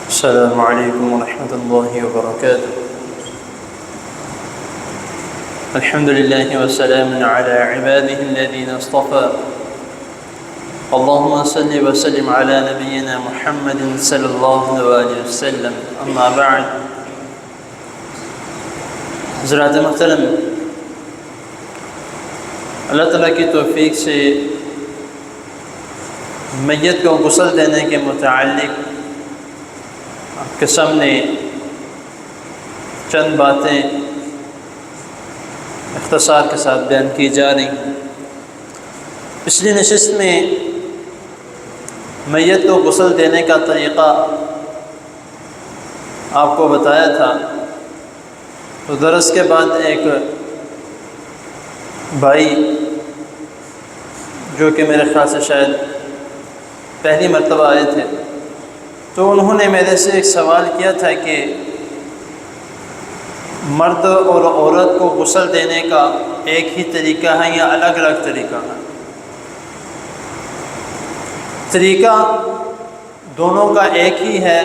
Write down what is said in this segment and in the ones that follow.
السلام عليكم ورحمة الله وبركاته. الحمد لله وسلام على عباده الذين اصطفى. اللهم صل وسلم على نبينا محمد صلی اللہ علیہ وسلم. اما بعد. حضرات محترم، اللہ تعالیٰ کی توفیق سے میت کو غسل دینے کے متعلق آپ کے سامنے چند باتیں اختصار کے ساتھ بیان کی جا رہی ہیں. پچھلی نشست میں میت کو غسل دینے کا طریقہ آپ کو بتایا تھا. تو درس کے بعد ایک بھائی جو کہ میرے خیال سے شاید پہلی مرتبہ آئے تھے، تو انہوں نے میرے سے ایک سوال کیا تھا کہ مرد اور عورت کو غسل دینے کا ایک ہی طریقہ ہے یا الگ الگ طریقہ ہے؟ طریقہ دونوں کا ایک ہی ہے،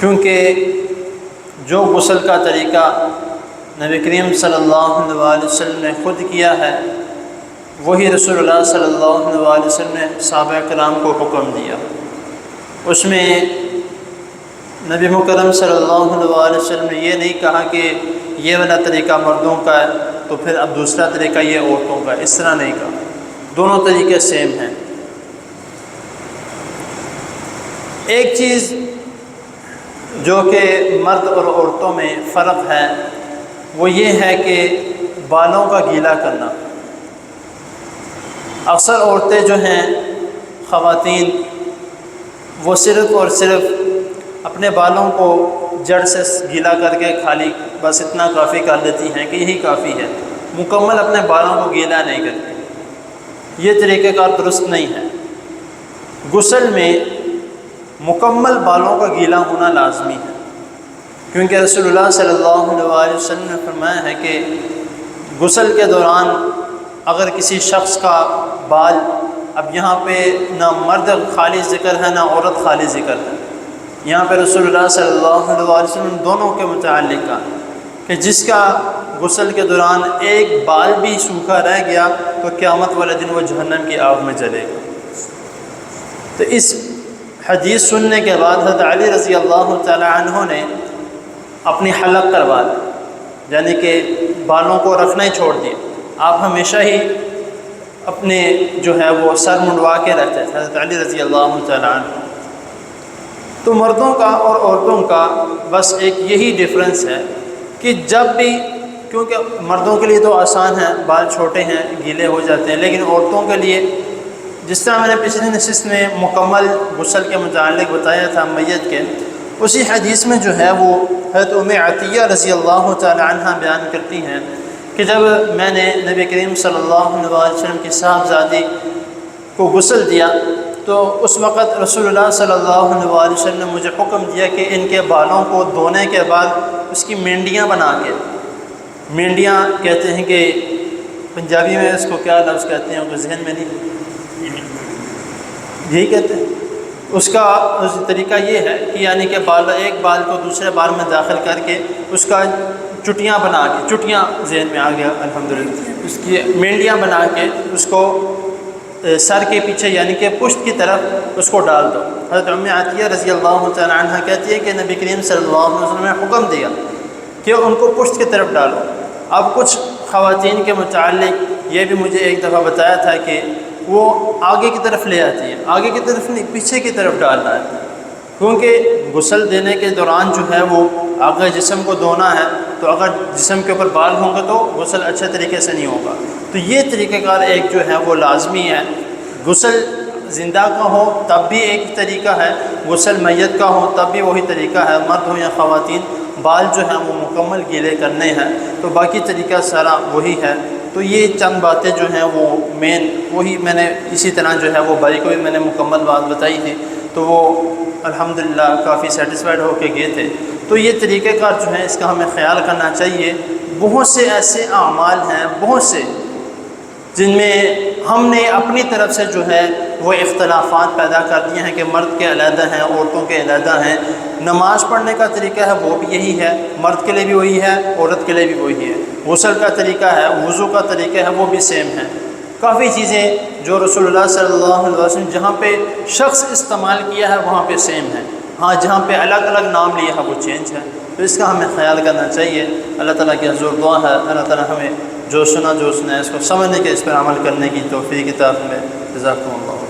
کیونکہ جو غسل کا طریقہ نبی کریم صلی اللہ علیہ وسلم نے خود کیا ہے، وہی رسول اللہ صلی اللہ علیہ وسلم نے صحابہ کرام کو حکم دیا. اس میں نبی مکرم صلی اللہ علیہ وسلم نے یہ نہیں کہا کہ یہ والا طریقہ مردوں کا ہے تو پھر اب دوسرا طریقہ یہ عورتوں کا ہے، اس طرح نہیں کہا. دونوں طریقے سیم ہیں. ایک چیز جو کہ مرد اور عورتوں میں فرق ہے وہ یہ ہے کہ بالوں کا گیلا کرنا. اکثر عورتیں جو ہیں، خواتین، وہ صرف اور صرف اپنے بالوں کو جڑ سے گیلا کر کے خالی بس اتنا کافی کر لیتی ہیں کہ یہی کافی ہے، مکمل اپنے بالوں کو گیلا نہیں کرتی. یہ طریقہ کار درست نہیں ہے. غسل میں مکمل بالوں کا گیلا ہونا لازمی ہے، کیونکہ رسول اللہ صلی اللہ علیہ وسلم نے فرمایا ہے کہ غسل کے دوران اگر کسی شخص کا بال، اب یہاں پہ نہ مرد خالی ذکر ہے نہ عورت خالی ذکر ہے، یہاں پہ رسول اللہ صلی اللہ علیہ وسلم دونوں کے متعلق کہا کہ جس کا غسل کے دوران ایک بال بھی سوکھا رہ گیا تو قیامت والے دن وہ جہنم کی آگ میں جلے گا. تو اس حدیث سننے کے بعد حضرت علی رضی اللہ تعالی عنہ نے اپنی حلق کروا دی، یعنی کہ بالوں کو رکھنا ہی چھوڑ دیا. آپ ہمیشہ ہی اپنے جو ہے وہ سر منڈوا کے رہتے تھے، حضرت علی رضی اللہ تعالی عنہ. تو مردوں کا اور عورتوں کا بس ایک یہی ڈفرینس ہے کہ جب بھی، کیونکہ مردوں کے لیے تو آسان ہے، بال چھوٹے ہیں گیلے ہو جاتے ہیں، لیکن عورتوں کے لیے جس طرح میں نے پچھلی نشست میں مکمل غسل کے متعلق بتایا تھا میت کے، اسی حدیث میں جو ہے وہ حضرت ام عطیہ رضی اللہ تعالی عنہ بیان کرتی ہیں کہ جب میں نے نبی کریم صلی اللہ علیہ وسلم کی صاحبزادی کو غسل دیا تو اس وقت رسول اللہ صلی اللہ علیہ وسلم نے مجھے حکم دیا کہ ان کے بالوں کو دھونے کے بعد اس کی مینڈیاں بنا کے، مینڈیاں کہتے ہیں کہ پنجابی میں اس کو کیا لفظ کہتے ہیں وہ ذہن میں نہیں، یہی کہتے ہیں. اس کا طریقہ یہ ہے کہ یعنی کہ ایک بال کو دوسرے بال میں داخل کر کے اس کا چٹیاں بنا کے، چٹیاں ذہن میں آ گیا الحمدللہ، اس کی مینڈیاں بنا کے اس کو سر کے پیچھے یعنی کہ پشت کی طرف اس کو ڈال دو. حضرت ام عطیہ رضی اللہ تعالی عنہ کہتی ہے کہ نبی کریم صلی اللہ علیہ وسلم نے حکم دیا کہ ان کو پشت کی طرف ڈالو. اب کچھ خواتین کے متعلق یہ بھی مجھے ایک دفعہ بتایا تھا کہ وہ آگے کی طرف لے آتی ہے، آگے کی طرف نہیں، پیچھے کی طرف ڈالنا ہے، کیونکہ غسل دینے کے دوران جو ہے وہ اگر جسم کو دھونا ہے تو اگر جسم کے اوپر بال ہوں گے تو غسل اچھے طریقے سے نہیں ہوگا. تو یہ طریقہ کار ایک جو ہے وہ لازمی ہے. غسل زندہ کا ہو تب بھی ایک طریقہ ہے، غسل میت کا ہو تب بھی وہی طریقہ ہے. مرد ہو یا خواتین، بال جو ہیں وہ مکمل گیلے کرنے ہیں، تو باقی طریقہ سارا وہی ہے. تو یہ چند باتیں جو ہیں وہ مین وہی میں نے اسی طرح جو ہے وہ بھائی کو بھی میں نے مکمل بات بتائی تھی، تو وہ الحمدللہ کافی سیٹسفائیڈ ہو کے گئے تھے. تو یہ طریقہ کار جو ہے اس کا ہمیں خیال کرنا چاہیے. بہت سے ایسے اعمال ہیں، بہت سے، جن میں ہم نے اپنی طرف سے جو ہے وہ اختلافات پیدا کر دیے ہیں کہ مرد کے علیحدہ ہیں، عورتوں کے علیحدہ ہیں۔ نماز پڑھنے کا طریقہ ہے وہ بھی یہی ہے، مرد کے لیے بھی وہی ہے، عورت کے لیے بھی وہی ہے۔ غسل کا طریقہ ہے، وضو کا طریقہ ہے، وہ بھی سیم ہے۔ کافی چیزیں جو رسول اللہ صلی اللہ علیہ وسلم جہاں پہ شخص استعمال کیا ہے وہاں پہ سیم ہے، ہاں جہاں پہ الگ الگ نام لیا ہے وہ چینج ہے، تو اس کا ہمیں خیال کرنا چاہیے۔ اللہ تعالیٰ کی حضور دعا ہے اللہ تعالیٰ ہمیں جو سنا ہے اس کو سمجھنے کے، اس پر عمل کرنے کی توفیق عطا فرمائے۔ جزاکم اللہ۔